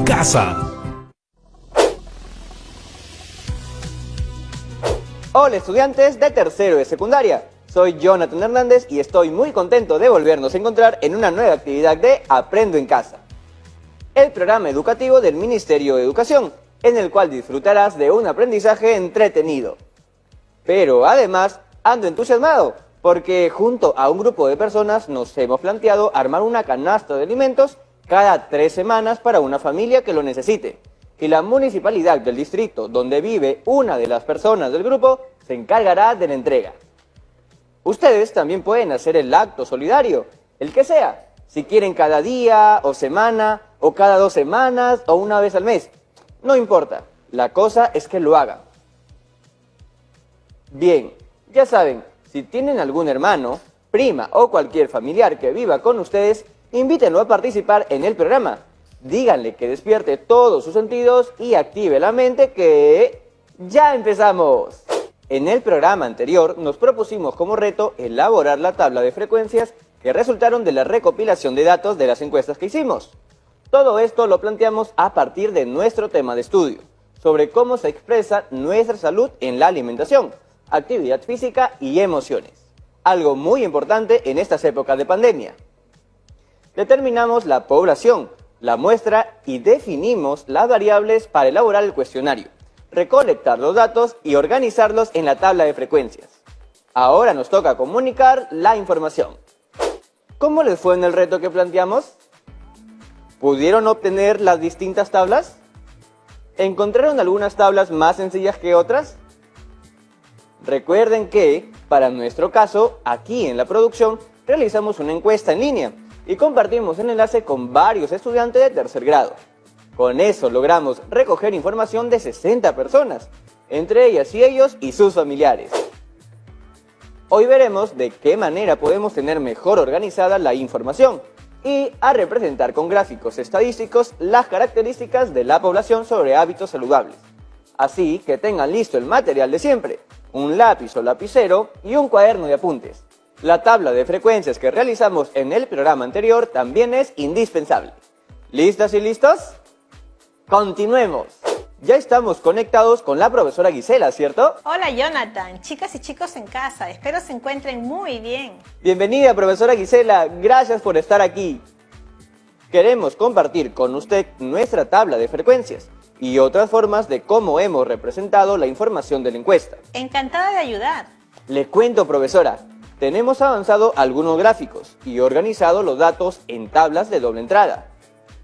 casa. Hola estudiantes de tercero de secundaria, soy Jonathan Hernández y estoy muy contento de volvernos a encontrar en una nueva actividad de Aprendo en Casa, el programa educativo del Ministerio de Educación, en el cual disfrutarás de un aprendizaje entretenido. Pero además ando entusiasmado porque junto a un grupo de personas nos hemos planteado armar una canasta de alimentos cada 3 semanas para una familia que lo necesite. Y la municipalidad del distrito donde vive una de las personas del grupo se encargará de la entrega. Ustedes también pueden hacer el acto solidario, el que sea, si quieren cada día o semana o cada 2 semanas o una vez al mes. No importa, la cosa es que lo hagan. Bien, ya saben, si tienen algún hermano, prima o cualquier familiar que viva con ustedes, invítenlo a participar en el programa. Díganle que despierte todos sus sentidos y active la mente que... ¡ya empezamos! En el programa anterior nos propusimos como reto elaborar la tabla de frecuencias que resultaron de la recopilación de datos de las encuestas que hicimos. Todo esto lo planteamos a partir de nuestro tema de estudio, sobre cómo se expresa nuestra salud en la alimentación, actividad física y emociones. Algo muy importante en estas épocas de pandemia. Determinamos la población, la muestra y definimos las variables para elaborar el cuestionario, recolectar los datos y organizarlos en la tabla de frecuencias. Ahora nos toca comunicar la información. ¿Cómo les fue en el reto que planteamos? ¿Pudieron obtener las distintas tablas? ¿Encontraron algunas tablas más sencillas que otras? Recuerden que, para nuestro caso, aquí en la producción, realizamos una encuesta en línea y compartimos el enlace con varios estudiantes de tercer grado. Con eso logramos recoger información de 60 personas, entre ellas y ellos y sus familiares. Hoy veremos de qué manera podemos tener mejor organizada la información y a representar con gráficos estadísticos las características de la población sobre hábitos saludables. Así que tengan listo el material de siempre, un lápiz o lapicero y un cuaderno de apuntes. La tabla de frecuencias que realizamos en el programa anterior también es indispensable. ¿Listas y listos? ¡Continuemos! Ya estamos conectados con la profesora Gisela, ¿cierto? Hola Jonathan, chicas y chicos en casa, espero se encuentren muy bien. Bienvenida profesora Gisela, gracias por estar aquí. Queremos compartir con usted nuestra tabla de frecuencias y otras formas de cómo hemos representado la información de la encuesta. Encantada de ayudar. Le cuento profesora, tenemos avanzado algunos gráficos y organizado los datos en tablas de doble entrada.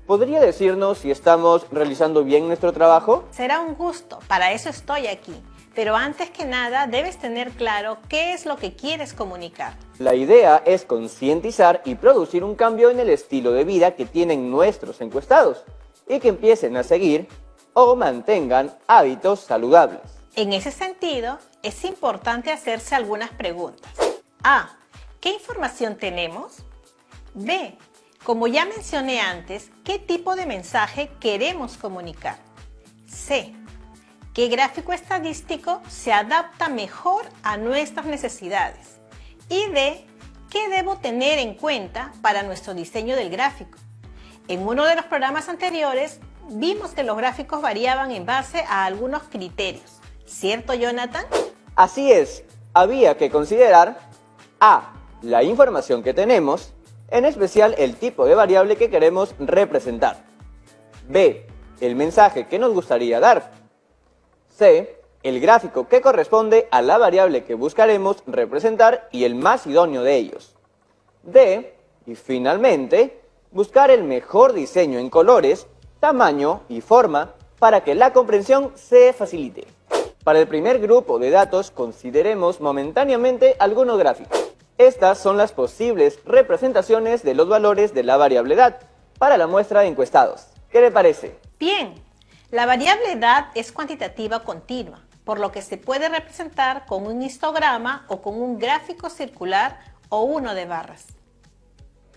¿Podría decirnos si estamos realizando bien nuestro trabajo? Será un gusto, para eso estoy aquí. Pero antes que nada, debes tener claro qué es lo que quieres comunicar. La idea es concientizar y producir un cambio en el estilo de vida que tienen nuestros encuestados y que empiecen a seguir o mantengan hábitos saludables. En ese sentido, es importante hacerse algunas preguntas. A. ¿Qué información tenemos? B. Como ya mencioné antes, ¿qué tipo de mensaje queremos comunicar? C. ¿Qué gráfico estadístico se adapta mejor a nuestras necesidades? Y D. ¿Qué debo tener en cuenta para nuestro diseño del gráfico? En uno de los programas anteriores, vimos que los gráficos variaban en base a algunos criterios. ¿Cierto, Jonathan? Así es, había que considerar A. La información que tenemos, en especial el tipo de variable que queremos representar. B. El mensaje que nos gustaría dar. C. El gráfico que corresponde a la variable que buscaremos representar y el más idóneo de ellos. D. Y finalmente, buscar el mejor diseño en colores, tamaño y forma para que la comprensión se facilite. Para el primer grupo de datos consideremos momentáneamente algunos gráficos. Estas son las posibles representaciones de los valores de la variable edad para la muestra de encuestados. ¿Qué le parece? Bien, la variable edad es cuantitativa continua, por lo que se puede representar con un histograma o con un gráfico circular o uno de barras.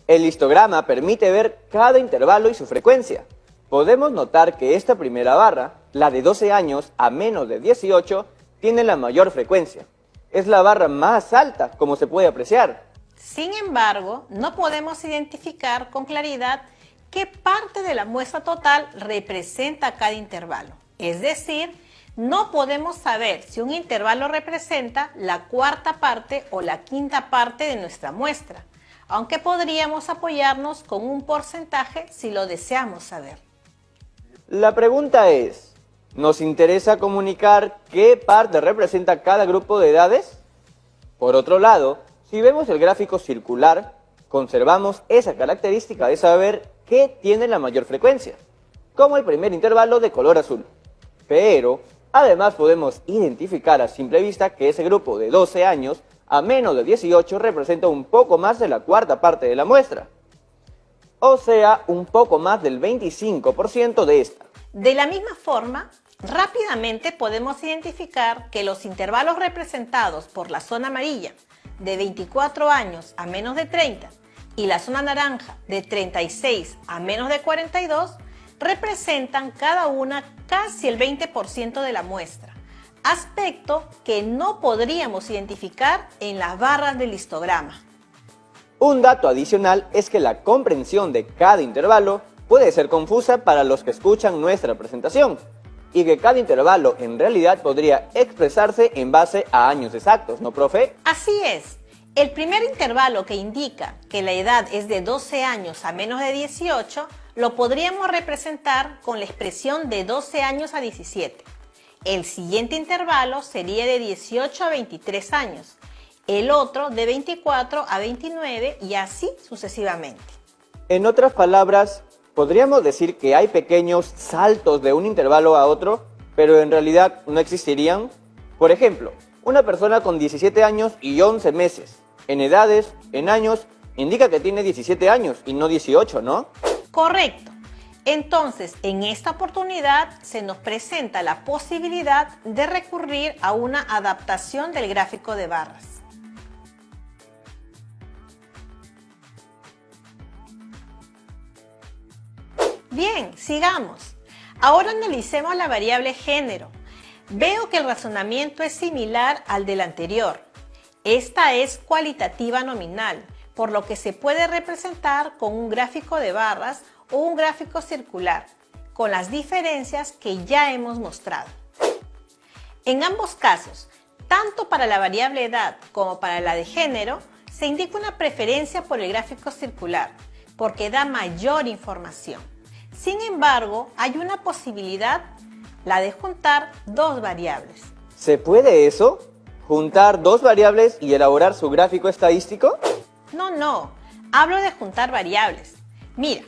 El histograma permite ver cada intervalo y su frecuencia. Podemos notar que esta primera barra, la de 12 años a menos de 18, tiene la mayor frecuencia. Es la barra más alta, como se puede apreciar. Sin embargo, no podemos identificar con claridad qué parte de la muestra total representa cada intervalo. Es decir, no podemos saber si un intervalo representa la cuarta parte o la quinta parte de nuestra muestra, aunque podríamos apoyarnos con un porcentaje si lo deseamos saber. La pregunta es, ¿nos interesa comunicar qué parte representa cada grupo de edades? Por otro lado, si vemos el gráfico circular, conservamos esa característica de saber qué tiene la mayor frecuencia, como el primer intervalo de color azul. Pero, además podemos identificar a simple vista que ese grupo de 12 años a menos de 18 representa un poco más de la cuarta parte de la muestra, o sea, un poco más del 25% de esta. De la misma forma, rápidamente podemos identificar que los intervalos representados por la zona amarilla de 24 años a menos de 30 y la zona naranja de 36 a menos de 42 representan cada una casi el 20% de la muestra, aspecto que no podríamos identificar en las barras del histograma. Un dato adicional es que la comprensión de cada intervalo puede ser confusa para los que escuchan nuestra presentación, y que cada intervalo en realidad podría expresarse en base a años exactos, ¿no, profe? Así es. El primer intervalo que indica que la edad es de 12 años a menos de 18 lo podríamos representar con la expresión de 12 años a 17. El siguiente intervalo sería de 18 a 23 años, el otro de 24 a 29 y así sucesivamente. En otras palabras, podríamos decir que hay pequeños saltos de un intervalo a otro, pero en realidad no existirían. Por ejemplo, una persona con 17 años y 11 meses, en edades, en años, indica que tiene 17 años y no 18, ¿no? Correcto. Entonces, en esta oportunidad se nos presenta la posibilidad de recurrir a una adaptación del gráfico de barras. Bien, sigamos. Ahora analicemos la variable género. Veo que el razonamiento es similar al del anterior. Esta es cualitativa nominal, por lo que se puede representar con un gráfico de barras o un gráfico circular, con las diferencias que ya hemos mostrado. En ambos casos, tanto para la variable edad como para la de género, se indica una preferencia por el gráfico circular, porque da mayor información. Sin embargo, hay una posibilidad, la de juntar dos variables. ¿Se puede eso? ¿Juntar dos variables y elaborar su gráfico estadístico? No, hablo de juntar variables. Mira,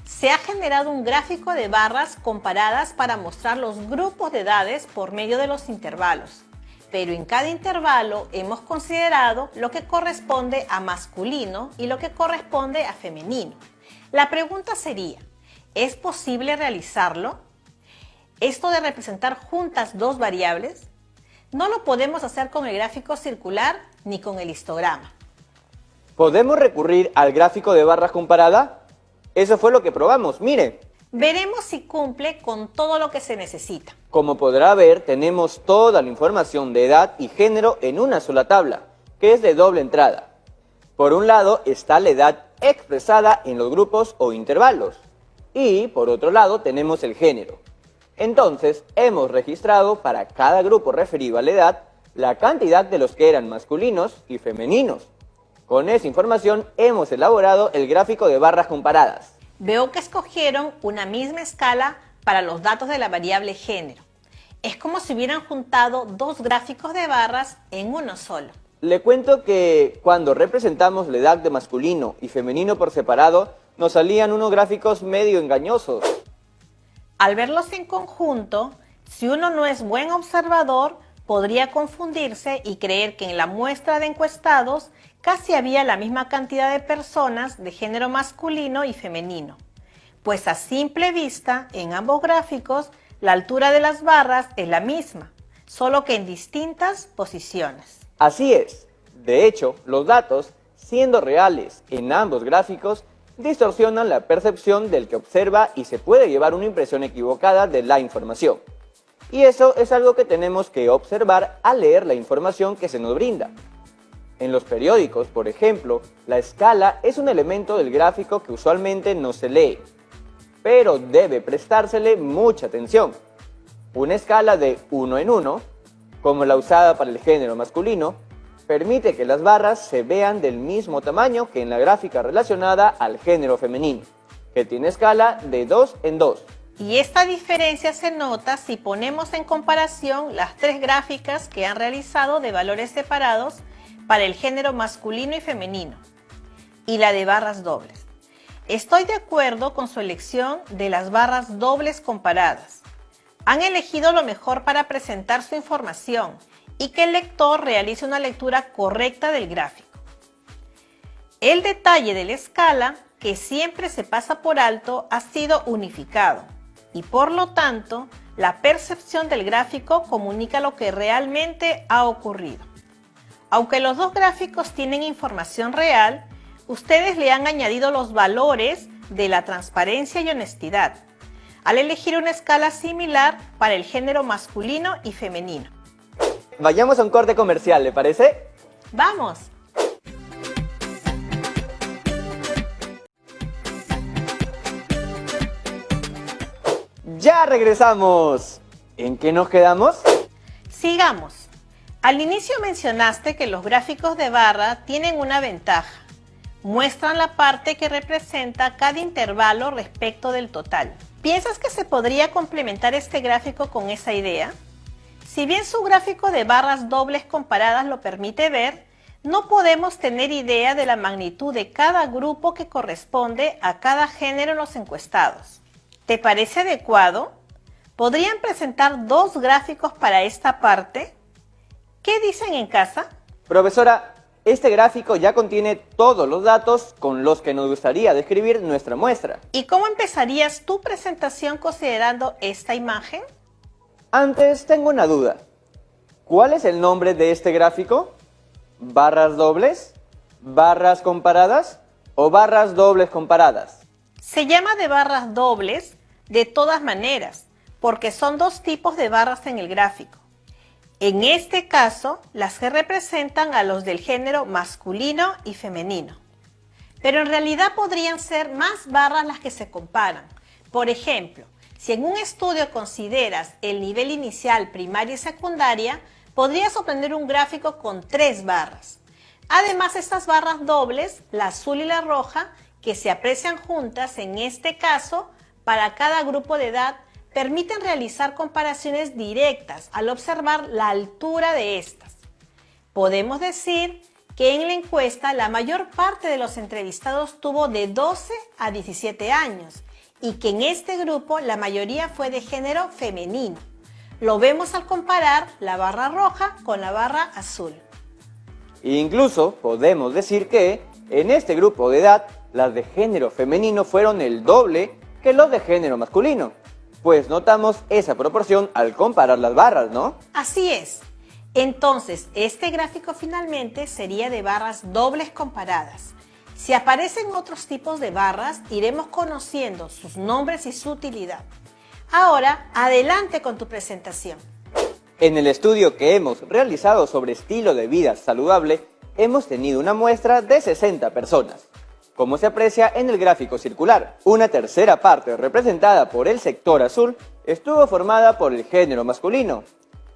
se ha generado un gráfico de barras comparadas para mostrar los grupos de edades por medio de los intervalos. Pero en cada intervalo hemos considerado lo que corresponde a masculino y lo que corresponde a femenino. La pregunta sería, ¿es posible realizarlo? ¿Esto de representar juntas dos variables? No lo podemos hacer con el gráfico circular ni con el histograma. ¿Podemos recurrir al gráfico de barras comparada? Eso fue lo que probamos, mire. Veremos si cumple con todo lo que se necesita. Como podrá ver, tenemos toda la información de edad y género en una sola tabla, que es de doble entrada. Por un lado está la edad expresada en los grupos o intervalos, y por otro lado tenemos el género. Entonces, hemos registrado para cada grupo referido a la edad la cantidad de los que eran masculinos y femeninos. Con esa información hemos elaborado el gráfico de barras comparadas. Veo que escogieron una misma escala para los datos de la variable género. Es como si hubieran juntado dos gráficos de barras en uno solo. Le cuento que cuando representamos la edad de masculino y femenino por separado, nos salían unos gráficos medio engañosos. Al verlos en conjunto, si uno no es buen observador, podría confundirse y creer que en la muestra de encuestados casi había la misma cantidad de personas de género masculino y femenino. Pues a simple vista, en ambos gráficos, la altura de las barras es la misma, solo que en distintas posiciones. Así es. De hecho, los datos, siendo reales en ambos gráficos, distorsionan la percepción del que observa y se puede llevar una impresión equivocada de la información. Y eso es algo que tenemos que observar al leer la información que se nos brinda. En los periódicos, por ejemplo, la escala es un elemento del gráfico que usualmente no se lee, pero debe prestársele mucha atención. Una escala de 1 en 1, como la usada para el género masculino, permite que las barras se vean del mismo tamaño que en la gráfica relacionada al género femenino, que tiene escala de 2 en 2. Y esta diferencia se nota si ponemos en comparación las tres gráficas que han realizado de valores separados para el género masculino y femenino, y la de barras dobles. Estoy de acuerdo con su elección de las barras dobles comparadas. Han elegido lo mejor para presentar su información y que el lector realice una lectura correcta del gráfico. El detalle de la escala, que siempre se pasa por alto, ha sido unificado y por lo tanto la percepción del gráfico comunica lo que realmente ha ocurrido. Aunque los dos gráficos tienen información real, ustedes le han añadido los valores de la transparencia y honestidad, al elegir una escala similar para el género masculino y femenino. Vayamos a un corte comercial, ¿le parece? ¡Vamos! ¡Ya regresamos! ¿En qué nos quedamos? Sigamos. Al inicio mencionaste que los gráficos de barra tienen una ventaja. Muestran la parte que representa cada intervalo respecto del total. ¿Piensas que se podría complementar este gráfico con esa idea? Si bien su gráfico de barras dobles comparadas lo permite ver, no podemos tener idea de la magnitud de cada grupo que corresponde a cada género en los encuestados. ¿Te parece adecuado? ¿Podrían presentar dos gráficos para esta parte? ¿Qué dicen en casa? Profesora, este gráfico ya contiene todos los datos con los que nos gustaría describir nuestra muestra. ¿Y cómo empezarías tu presentación considerando esta imagen? Antes tengo una duda. ¿Cuál es el nombre de este gráfico? ¿Barras dobles? ¿Barras comparadas? ¿O barras dobles comparadas? Se llama de barras dobles de todas maneras, porque son dos tipos de barras en el gráfico. En este caso, las que representan a los del género masculino y femenino. Pero en realidad podrían ser más barras las que se comparan. Por ejemplo, si en un estudio consideras el nivel inicial, primaria y secundaria, podrías obtener un gráfico con 3 barras. Además, estas barras dobles, la azul y la roja, que se aprecian juntas en este caso para cada grupo de edad, permiten realizar comparaciones directas al observar la altura de estas. Podemos decir que en la encuesta la mayor parte de los entrevistados tuvo de 12 a 17 años y que en este grupo la mayoría fue de género femenino. Lo vemos al comparar la barra roja con la barra azul. Incluso podemos decir que en este grupo de edad las de género femenino fueron el doble que los de género masculino. Pues notamos esa proporción al comparar las barras, ¿no? Así es. Entonces, este gráfico finalmente sería de barras dobles comparadas. Si aparecen otros tipos de barras, iremos conociendo sus nombres y su utilidad. Ahora, adelante con tu presentación. En el estudio que hemos realizado sobre estilo de vida saludable, hemos tenido una muestra de 60 personas. Como se aprecia en el gráfico circular, una tercera parte representada por el sector azul estuvo formada por el género masculino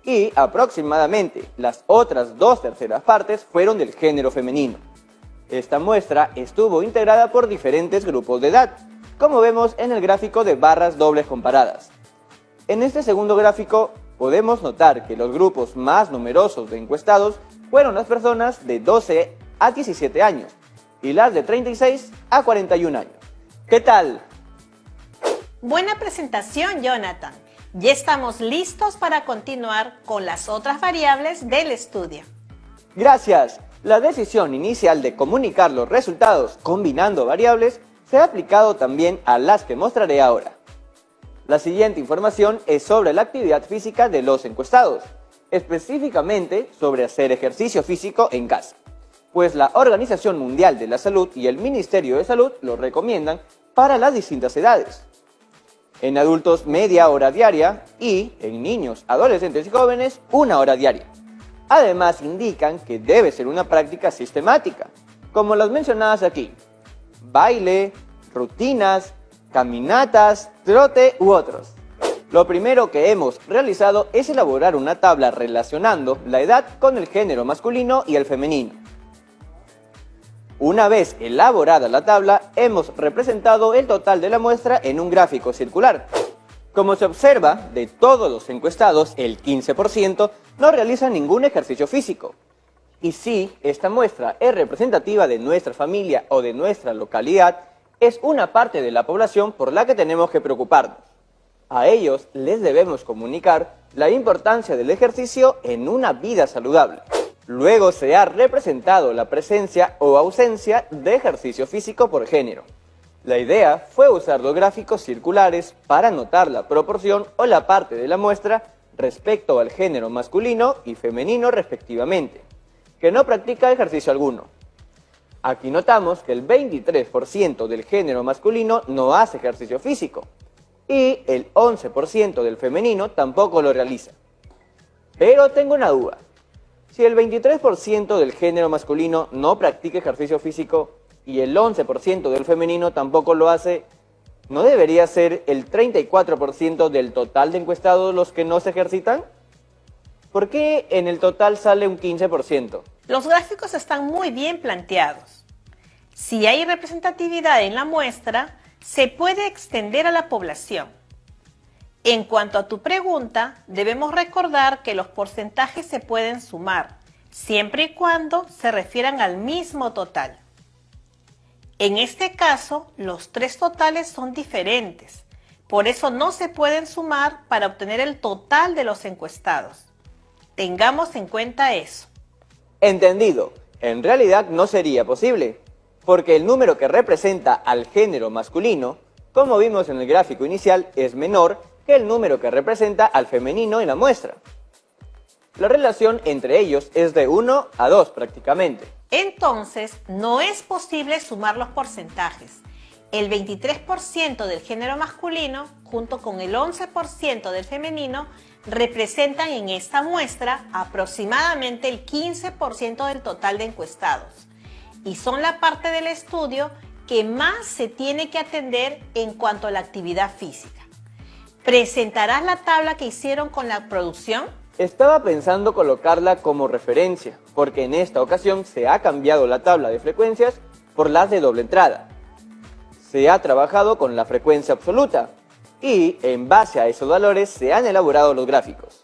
y aproximadamente las otras 2 terceras partes fueron del género femenino. Esta muestra estuvo integrada por diferentes grupos de edad, como vemos en el gráfico de barras dobles comparadas. En este segundo gráfico podemos notar que los grupos más numerosos de encuestados fueron las personas de 12 a 17 años, y las de 36 a 41 años. ¿Qué tal? Buena presentación, Jonathan. Ya estamos listos para continuar con las otras variables del estudio. Gracias. La decisión inicial de comunicar los resultados combinando variables se ha aplicado también a las que mostraré ahora. La siguiente información es sobre la actividad física de los encuestados, específicamente sobre hacer ejercicio físico en casa, pues la Organización Mundial de la Salud y el Ministerio de Salud lo recomiendan para las distintas edades. En adultos, media hora diaria y en niños, adolescentes y jóvenes, 1 hora diaria. Además indican que debe ser una práctica sistemática, como las mencionadas aquí: baile, rutinas, caminatas, trote u otros. Lo primero que hemos realizado es elaborar una tabla relacionando la edad con el género masculino y el femenino. Una vez elaborada la tabla, hemos representado el total de la muestra en un gráfico circular. Como se observa, de todos los encuestados, el 15% no realiza ningún ejercicio físico. Y si esta muestra es representativa de nuestra familia o de nuestra localidad, es una parte de la población por la que tenemos que preocuparnos. A ellos les debemos comunicar la importancia del ejercicio en una vida saludable. Luego se ha representado la presencia o ausencia de ejercicio físico por género. La idea fue usar los gráficos circulares para notar la proporción o la parte de la muestra respecto al género masculino y femenino respectivamente, que no practica ejercicio alguno. Aquí notamos que el 23% del género masculino no hace ejercicio físico y el 11% del femenino tampoco lo realiza. Pero tengo una duda: si el 23% del género masculino no practica ejercicio físico y el 11% del femenino tampoco lo hace, ¿no debería ser el 34% del total de encuestados los que no se ejercitan? ¿Por qué en el total sale un 15%? Los gráficos están muy bien planteados. Si hay representatividad en la muestra, se puede extender a la población. En cuanto a tu pregunta, debemos recordar que los porcentajes se pueden sumar, siempre y cuando se refieran al mismo total. En este caso, los tres totales son diferentes, por eso no se pueden sumar para obtener el total de los encuestados. Tengamos en cuenta eso. Entendido. En realidad no sería posible, porque el número que representa al género masculino, como vimos en el gráfico inicial, es menor que el número que representa al femenino en la muestra. La relación entre ellos es de 1 a 2 prácticamente. Entonces, no es posible sumar los porcentajes. El 23% del género masculino, junto con el 11% del femenino, representan en esta muestra aproximadamente el 15% del total de encuestados. Y son la parte del estudio que más se tiene que atender en cuanto a la actividad física. ¿Presentarás la tabla que hicieron con la producción? Estaba pensando colocarla como referencia, porque en esta ocasión se ha cambiado la tabla de frecuencias por las de doble entrada. Se ha trabajado con la frecuencia absoluta y en base a esos valores se han elaborado los gráficos.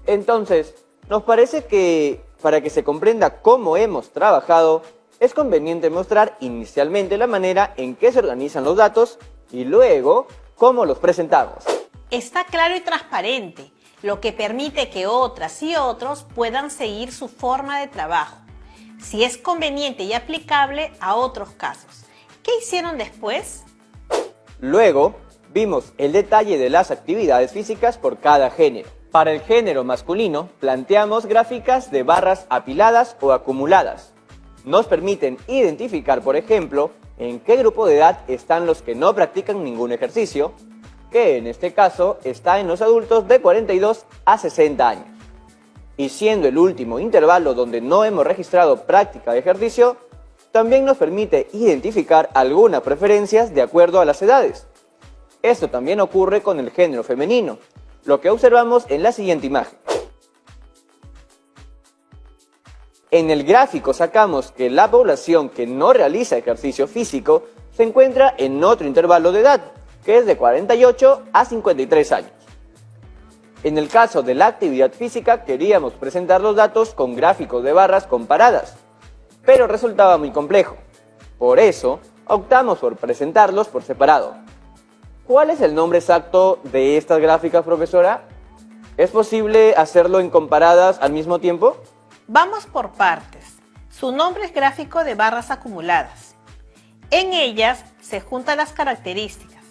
Entonces, nos parece que para que se comprenda cómo hemos trabajado, es conveniente mostrar inicialmente la manera en que se organizan los datos y luego cómo los presentamos. Está claro y transparente, lo que permite que otras y otros puedan seguir su forma de trabajo, si es conveniente y aplicable a otros casos. ¿Qué hicieron después? Luego, vimos el detalle de las actividades físicas por cada género. Para el género masculino, planteamos gráficas de barras apiladas o acumuladas. Nos permiten identificar, por ejemplo, en qué grupo de edad están los que no practican ningún ejercicio, que en este caso está en los adultos de 42 a 60 años. Y siendo el último intervalo donde no hemos registrado práctica de ejercicio, también nos permite identificar algunas preferencias de acuerdo a las edades. Esto también ocurre con el género femenino, lo que observamos en la siguiente imagen. En el gráfico sacamos que la población que no realiza ejercicio físico se encuentra en otro intervalo de edad, que es de 48 a 53 años. En el caso de la actividad física queríamos presentar los datos con gráficos de barras comparadas, pero resultaba muy complejo. Por eso optamos por presentarlos por separado. ¿Cuál es el nombre exacto de estas gráficas, profesora? ¿Es posible hacerlo en comparadas al mismo tiempo? Vamos por partes. Su nombre es gráfico de barras acumuladas. En ellas se juntan las características.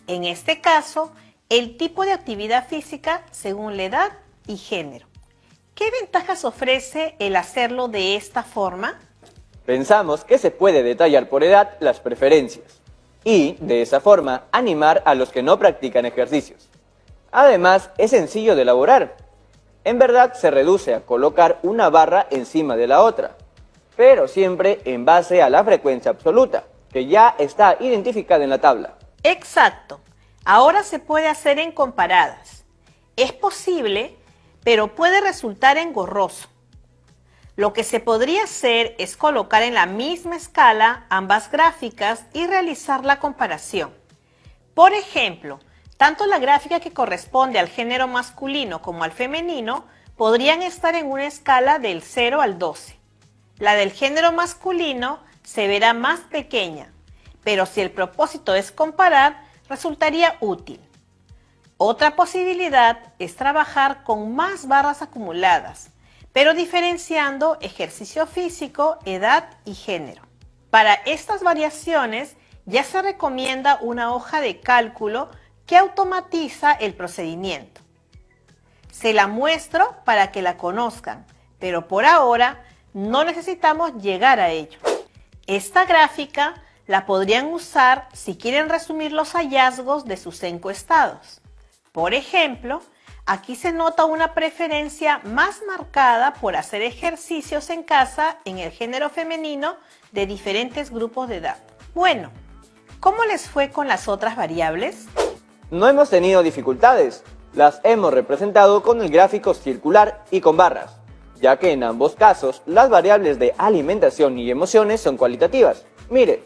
En este caso, el tipo de actividad física según la edad y género. ¿Qué ventajas ofrece el hacerlo de esta forma? Pensamos que se puede detallar por edad las preferencias y, de esa forma, animar a los que no practican ejercicios. Además, es sencillo de elaborar. En verdad se reduce a colocar una barra encima de la otra, pero siempre en base a la frecuencia absoluta, que ya está identificada en la tabla. Exacto. Ahora se puede hacer en comparadas. Es posible, pero puede resultar engorroso. Lo que se podría hacer es colocar en la misma escala ambas gráficas y realizar la comparación. Por ejemplo, tanto la gráfica que corresponde al género masculino como al femenino podrían estar en una escala del 0 al 12. La del género masculino se verá más pequeña, pero si el propósito es comparar, resultaría útil. Otra posibilidad es trabajar con más barras acumuladas, pero diferenciando ejercicio físico, edad y género. Para estas variaciones ya se recomienda una hoja de cálculo que automatiza el procedimiento. Se la muestro para que la conozcan, pero por ahora no necesitamos llegar a ello. Esta gráfica la podrían usar si quieren resumir los hallazgos de sus encuestados. Por ejemplo, aquí se nota una preferencia más marcada por hacer ejercicios en casa en el género femenino de diferentes grupos de edad. Bueno, ¿cómo les fue con las otras variables? No hemos tenido dificultades, las hemos representado con el gráfico circular y con barras, ya que en ambos casos las variables de alimentación y emociones son cualitativas. Mire,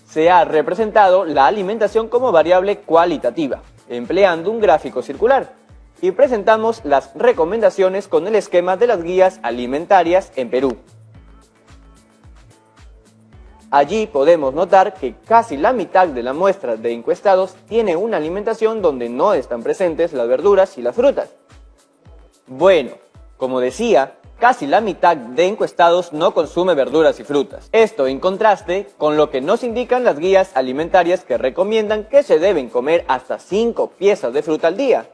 se ha representado la alimentación como variable cualitativa, empleando un gráfico circular, y presentamos las recomendaciones con el esquema de las guías alimentarias en Perú. Allí podemos notar que casi la mitad de la muestra de encuestados tiene una alimentación donde no están presentes las verduras y las frutas. Bueno, como decía, casi la mitad de encuestados no consume verduras y frutas. Esto en contraste con lo que nos indican las guías alimentarias que recomiendan que se deben comer hasta 5 piezas de fruta al día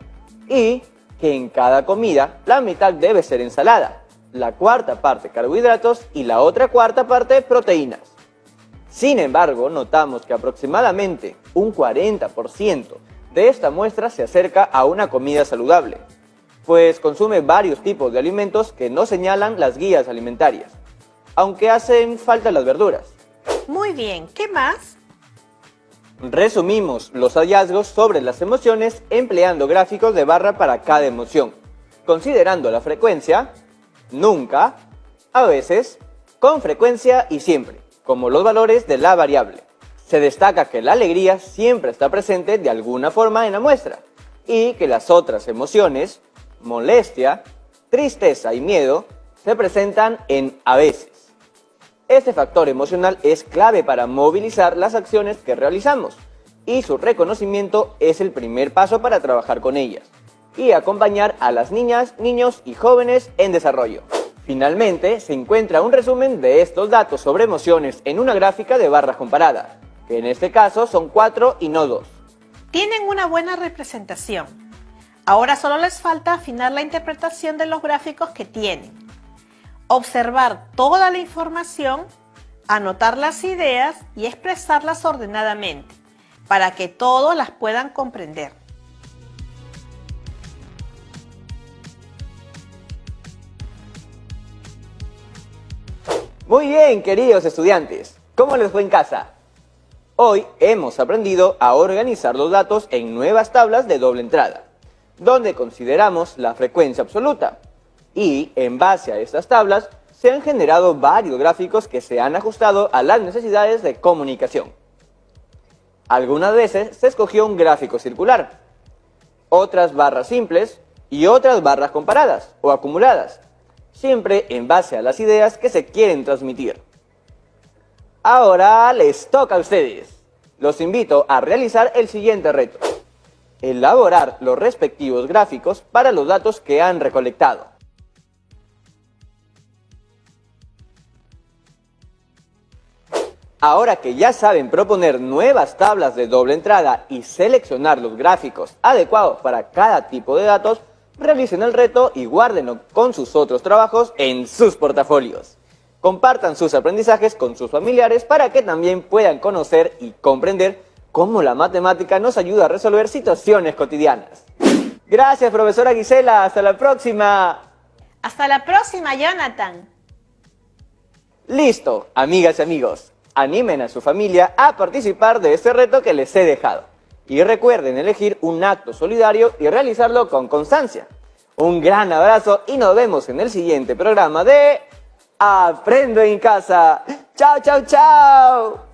y que en cada comida la mitad debe ser ensalada, la cuarta parte carbohidratos y la otra cuarta parte proteínas. Sin embargo, notamos que aproximadamente un 40% de esta muestra se acerca a una comida saludable, pues consume varios tipos de alimentos que no señalan las guías alimentarias, aunque hacen falta las verduras. Muy bien, ¿qué más? Resumimos los hallazgos sobre las emociones empleando gráficos de barra para cada emoción, considerando la frecuencia, nunca, a veces, con frecuencia y siempre, como los valores de la variable. Se destaca que la alegría siempre está presente de alguna forma en la muestra y que las otras emociones, molestia, tristeza y miedo, se presentan en a veces. Este factor emocional es clave para movilizar las acciones que realizamos y su reconocimiento es el primer paso para trabajar con ellas y acompañar a las niñas, niños y jóvenes en desarrollo. Finalmente, se encuentra un resumen de estos datos sobre emociones en una gráfica de barras comparada, que en este caso son 4 y no 2. Tienen una buena representación. Ahora solo les falta afinar la interpretación de los gráficos que tienen. Observar toda la información, anotar las ideas y expresarlas ordenadamente, para que todos las puedan comprender. Muy bien, queridos estudiantes, ¿cómo les fue en casa? Hoy hemos aprendido a organizar los datos en nuevas tablas de doble entrada, donde consideramos la frecuencia absoluta. Y, en base a estas tablas, se han generado varios gráficos que se han ajustado a las necesidades de comunicación. Algunas veces se escogió un gráfico circular, otras barras simples y otras barras comparadas o acumuladas, siempre en base a las ideas que se quieren transmitir. Ahora les toca a ustedes. Los invito a realizar el siguiente reto: elaborar los respectivos gráficos para los datos que han recolectado. Ahora que ya saben proponer nuevas tablas de doble entrada y seleccionar los gráficos adecuados para cada tipo de datos, realicen el reto y guárdenlo con sus otros trabajos en sus portafolios. Compartan sus aprendizajes con sus familiares para que también puedan conocer y comprender cómo la matemática nos ayuda a resolver situaciones cotidianas. Gracias, profesora Gisela. Hasta la próxima. Hasta la próxima, Jonathan. Listo, amigas y amigos. Animen a su familia a participar de este reto que les he dejado. Y recuerden elegir un acto solidario y realizarlo con constancia. Un gran abrazo y nos vemos en el siguiente programa de Aprendo en Casa. ¡Chao, chao, chao!